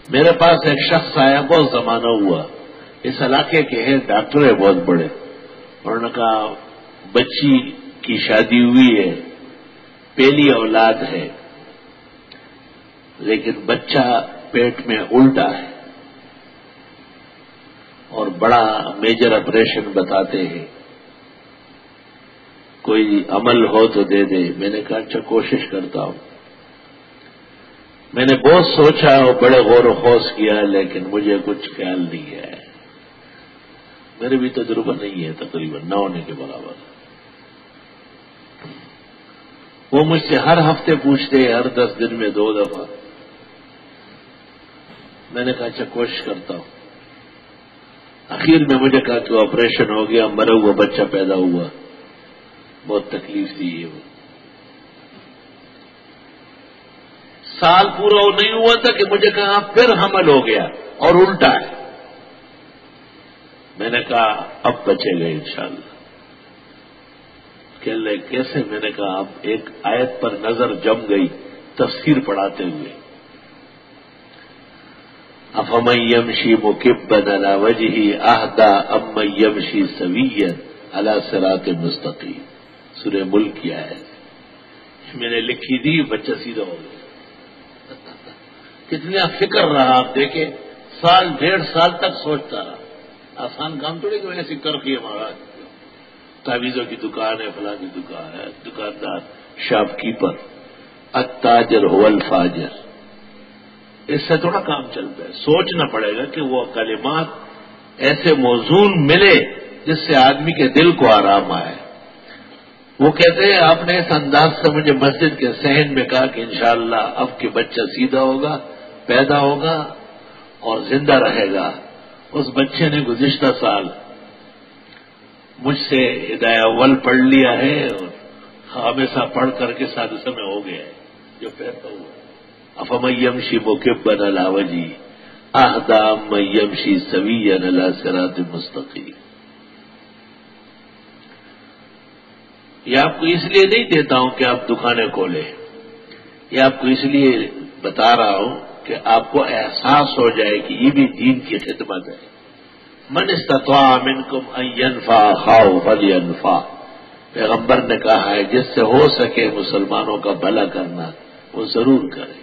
میرے پاس ایک شخص آیا، بہت زمانہ ہوا، اس علاقے کے ہیں، ڈاکٹر ہے بہت بڑے، انہوں نے کہا بچی کی شادی ہوئی ہے، پہلی اولاد ہے، لیکن بچہ پیٹ میں الٹا ہے اور بڑا میجر آپریشن بتاتے ہیں، کوئی عمل ہو تو دے دے۔ میں نے کہا اچھا کوشش کرتا ہوں۔ میں نے بہت سوچا اور بڑے غور و خوض کیا، لیکن مجھے کچھ خیال نہیں ہے، میرے بھی تجربہ نہیں ہے، تقریباً نہ ہونے کے برابر۔ وہ مجھ سے ہر ہفتے پوچھتے ہیں، ہر 10 دن میں 2 دفعہ۔ میں نے کہا اچھا کوشش کرتا ہوں۔ آخر میں مجھے کہا کہ آپریشن ہو گیا، مرا ہوا بچہ پیدا ہوا، بہت تکلیف دی ہے۔ وہ سال پورا نہیں ہوا تھا کہ مجھے کہا پھر حمل ہو گیا اور الٹا ہے۔ میں نے کہا اب بچے گئے انشاءاللہ۔ کہنے لگے کیسے؟ میں نے کہا اب ایک آیت پر نظر جم گئی تفسیر پڑھاتے ہوئے، افمن یمشی مکبا علی وجہہ اہدی امن یمشی سویا علی صراط مستقیم، سورہ ملک کی آیت میں نے لکھی دی، بچہ سیدھا ہو گیا۔ کتنا فکر رہا آپ دیکھیں، 1.5 سال تک سوچتا رہا۔ آسان کام تھوڑی کہ ایسی کرخی ہے مہاراج، تعویذوں کی دکان ہے، فلاں کی دکان ہے، دکاندار شاپ کیپر، التاجر هو الفاجر، اس سے تھوڑا کام چلتا ہے۔ سوچنا پڑے گا کہ وہ کلمات ایسے موزون ملے جس سے آدمی کے دل کو آرام آئے۔ وہ کہتے ہیں آپ نے اس انداز سے مجھے مسجد کے صحن میں کہا کہ انشاءاللہ اب کہ بچہ سیدھا ہوگا، پیدا ہوگا اور زندہ رہے گا۔ اس بچے نے گزشتہ سال مجھ سے ہدایہ اول پڑھ لیا ہے اور خامسہ پڑھ کر کے سادسہ میں ہو گیا ہے جو پیدا ہوا۔ افمن یمشی مکبا علی وجہہ اہدی امن یمشی سویا علی صراط مستقیم۔ یہ آپ کو اس لیے نہیں دیتا ہوں کہ آپ دکانیں کھولیں، یہ آپ کو اس لیے بتا رہا ہوں کہ آپ کو احساس ہو جائے کہ یہ بھی دین کی خدمت ہے۔ من استطاع منکم ان ینفع اخاہ فلینفع، پیغمبر نے کہا ہے جس سے ہو سکے مسلمانوں کا بھلا کرنا وہ ضرور کرے۔